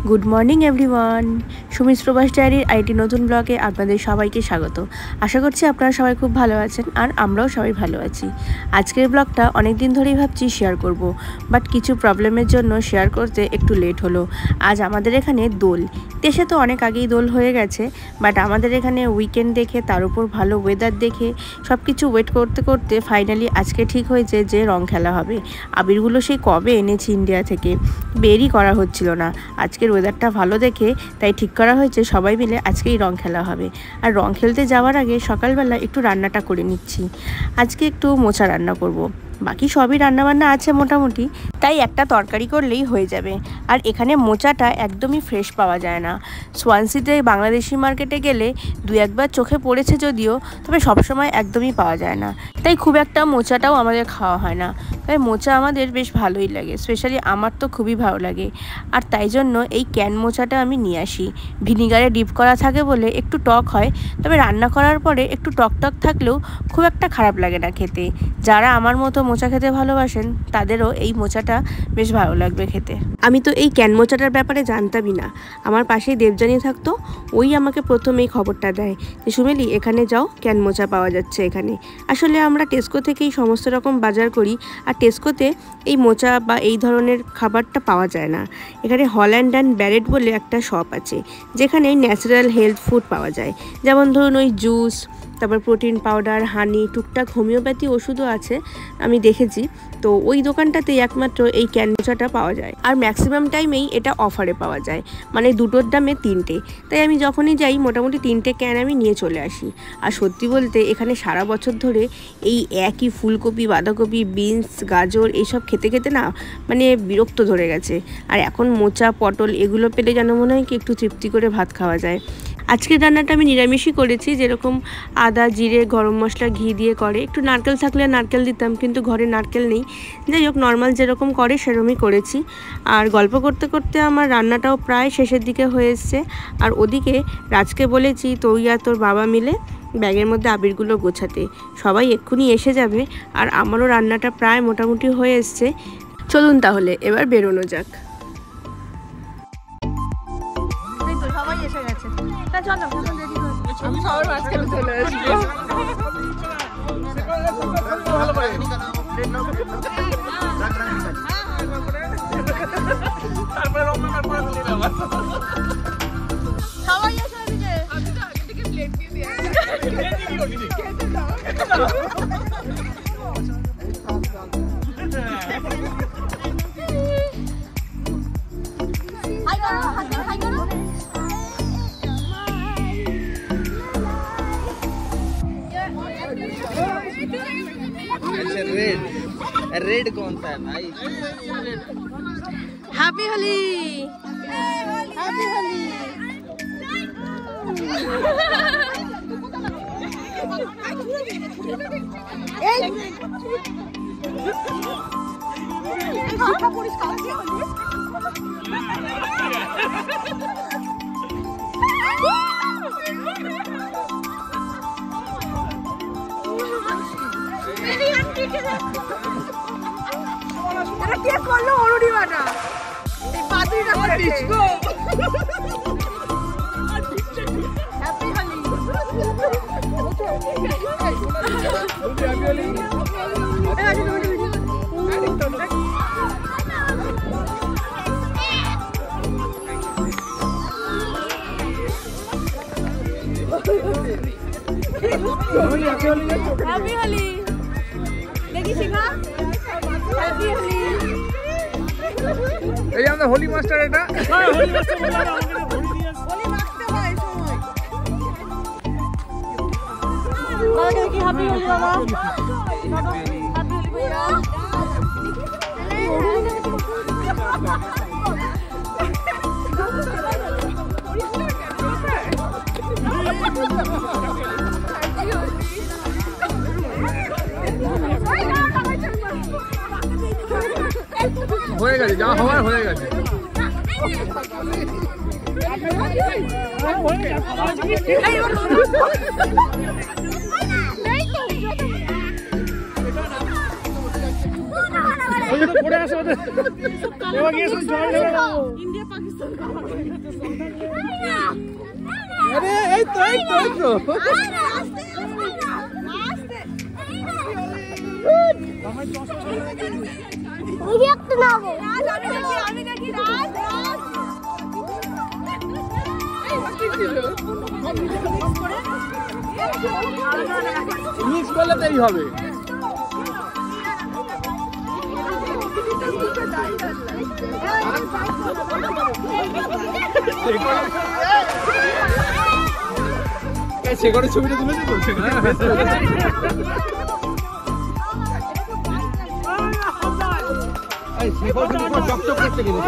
Good morning everyone, Sumi's প্রবাস ডায়েরির IT নতুন ব্লগে আপনাদের সবাইকে স্বাগত। আশা করছি আপনারা সবাই খুব ভালো আছেন আর আমরাও সবাই ভালো আছি। আজকের ব্লগটা অনেক দিন ধরেই ভাবছি শেয়ার করব, বাট কিছু প্রবলেমের জন্য শেয়ার করতে একটু লেট হলো। আজ আমাদের এখানে দোল, দেশে তো অনেক আগেই দোল হয়ে গেছে, বাট আমাদের এখানে উইকেন্ড দেখে তার উপর ভালো ওয়েদার দেখে সব কিছু ওয়েট করতে করতে ফাইনালি আজকে ঠিক হয়েছে যে রং খেলা হবে। আবিরগুলো সেই কবে এনেছি ইন্ডিয়া থেকে, বেরই করা হচ্ছিল না। আজকের ওয়েদারটা ভালো দেখে তাই ঠিক করা হয়েছে সবাই মিলে আজকেই রং খেলা হবে। আর রং খেলতে যাওয়ার আগে সকালবেলা একটু রান্নাটা করে নিচ্ছি। আজকে একটু মোচা রান্না করব, বাকি সবই রান্নাবান্না আছে মোটামুটি, তাই একটা তরকারি করলেই হয়ে যাবে। আর এখানে মোচাটা একদমই ফ্রেশ পাওয়া যায় না। সোয়ানসিতে বাংলাদেশি মার্কেটে গেলে দু একবার চোখে পড়েছে যদিও, তবে সবসময় একদমই পাওয়া যায় না, তাই খুব একটা মোচাটাও আমাদের খাওয়া হয় না। তাই মোচা আমাদের বেশ ভালোই লাগে, স্পেশালি আমার তো খুবই ভালো লাগে। আর তাই জন্য এই ক্যান মোচাটা আমি নিয়ে আসি। ভিনিগারে ডিপ করা থাকে বলে একটু টক হয়, তবে রান্না করার পরে একটু টক টক থাকলেও খুব একটা খারাপ লাগে না খেতে। যারা আমার মতো মোচা খেতে ভালোবাসেন তাদেরও এই মোচাটা বেশ ভালো লাগবে খেতে। আমি তো এই ক্যান মোচাটার ব্যাপারে জানতামই না। আমার পাশেই দেবযানী থাকতো, ওই আমাকে প্রথম এই খবরটা দেয় যে সুমেলি এখানে যাও, ক্যান মোচা পাওয়া যাচ্ছে এখানে। আসলে আমরা টেস্কো থেকেই সমস্ত রকম বাজার করি, আর টেস্কোতে এই মোচা বা এই ধরনের খাবারটা পাওয়া যায় না। এখানে হল্যান্ড অ্যান্ড ব্যারেট বলে একটা শপ আছে যেখানে ন্যাচারাল হেলথ ফুড পাওয়া যায়, যেমন ধরুন ওই জুস, তারপর প্রোটিন পাউডার, হানি, টুকটাক হোমিওপ্যাথি ওষুধও আছে আমি দেখেছি। তো ওই দোকানটাতেই একমাত্র এই ক্যান মোচাটা পাওয়া যায়, আর ম্যাক্সিমাম টাইমেই এটা অফারে পাওয়া যায়, মানে দুটোর দামে তিনটে। তাই আমি যখনই যাই মোটামুটি তিনটে ক্যান আমি নিয়ে চলে আসি। আর সত্যি বলতে এখানে সারা বছর ধরে এই একই ফুলকপি, বাঁধাকপি, বিনস, গাজর এইসব খেতে খেতে না মানে বিরক্ত ধরে গেছে। আর এখন মোচা, পটল এগুলো পেলে যেন মনে হয় কি একটু তৃপ্তি করে ভাত খাওয়া যায়। আজকের রান্নাটা আমি নিরামিষই করেছি, যেরকম আদা, জিরে, গরম মশলা, ঘি দিয়ে করে। একটু নারকেল থাকলে নারকেল দিতাম, কিন্তু ঘরে নারকেল নেই। যাই হোক, নর্মাল যেরকম করে সেরকমই করেছি। আর গল্প করতে করতে আমার রান্নাটাও প্রায় শেষের দিকে হয়ে এসছে। আর ওদিকে রাজকে বলেছি তুই আর তোর বাবা মিলে ব্যাগের মধ্যে আবিরগুলো গোছাতে, সবাই এক্ষুনি এসে যাবে। আর আমারও রান্নাটা প্রায় মোটামুটি হয়ে এসছে। চলুন তাহলে এবার বেরোনো যাক। সবাই এসে গেছে, তা চলো আমি সবার মাঝখানে চলে আসবো। সবাই এসে এদিকে, আমি তো আগে থেকে প্লেট দিয়ে দিয়ে रेड कौन सा है भाई? Happy Holi, happy Holi. কে করলো অরুণিমাটা, এই পাত্রীটা করেছে। হ্যাপি হোলি। হ্যাপি হোলি দেখি শিখা, হ্যাপি হোলি। এই আমাদের হোলি মাস্টার, এটা হোলি মাস্টার বলা না, আমাদের হোলি দিয়ে হোলি মাখতে হয় সময়। বাবা দেখি হ্যাপি হোলি, বাবা হ্যাপি হোলি ভাইয়া। হয়ে গেছে, যা হওয়ার হয়ে গেছে। ওই তো পড়ে আসে ওদের এবার গিয়ে শুধু জল ঢেলে দেবো ইন্ডিয়া পাকিস্তান আরে এই তো আমি দেখি রাজ মিক্স করলে দেরি হবে সেখানে ছবিটা তুলে দিত চকচক করছে কিন্তু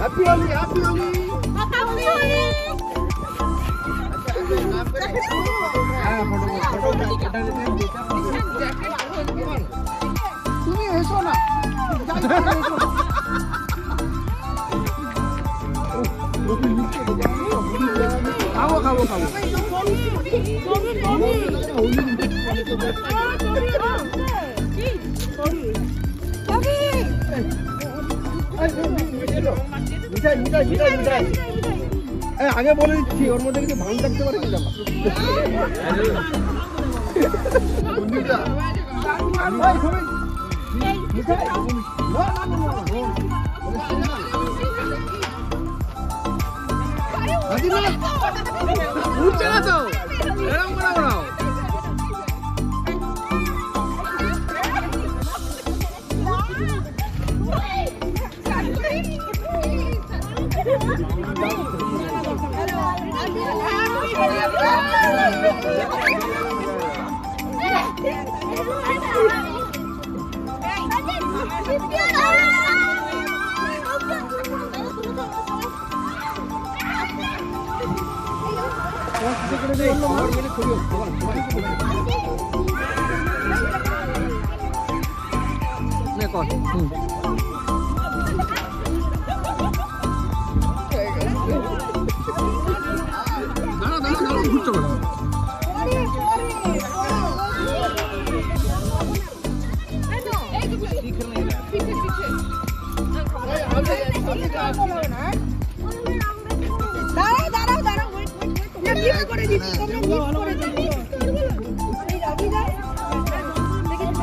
Happy Holi, Happy Holi. Happy Holi. তুমি এসো না খাবো খাবো খাবো আগে বলে দিচ্ছি ওর মধ্যে কিছু ভাঙ থাকতে পারে কিনা উঠছে না তো এরকম করে ওরাও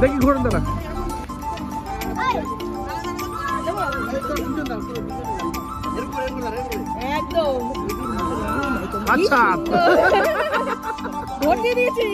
দেখি ঘোরেন দাঁড়া আচ্ছা ভর্তি দিয়েছি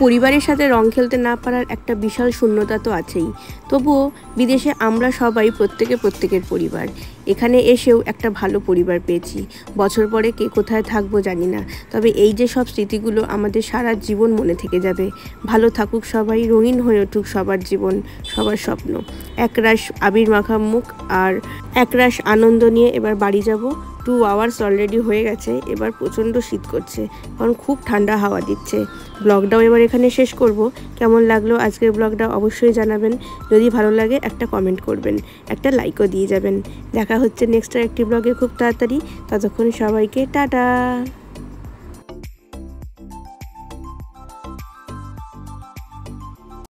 পরিবারের সাথে রং খেলতে না পারার একটা বিশাল শূন্যতা তো আছেই, তবুও বিদেশে আমরা সবাই প্রত্যেকের পরিবার। এখানে এসেও একটা ভালো পরিবার পেয়েছি। বছর পরে কে কোথায় থাকবো জানি না, তবে এই যে সব স্মৃতিগুলো আমাদের সারা জীবন মনে থেকে যাবে। ভালো থাকুক সবাই, রঙিন হয়ে উঠুক সবার জীবন, সবার স্বপ্ন। একরাশ আবির মাখা মুখ আর একরাশ আনন্দ নিয়ে এবার বাড়ি যাব। 2 আওয়ার্স অলরেডি হয়ে গেছে। এবার প্রচণ্ড শীত করছে, কারণ খুব ঠান্ডা হাওয়া দিচ্ছে। ব্লগটাও এবার এখানে শেষ করব। কেমন লাগলো আজকের ব্লগটা অবশ্যই জানাবেন। যদি ভালো লাগে একটা কমেন্ট করবেন, একটা লাইকও দিয়ে যাবেন। দেখা হচ্ছে নেক্সট একটি ব্লগে খুব তাড়াতাড়ি। ততক্ষণ সবাইকে টাটা।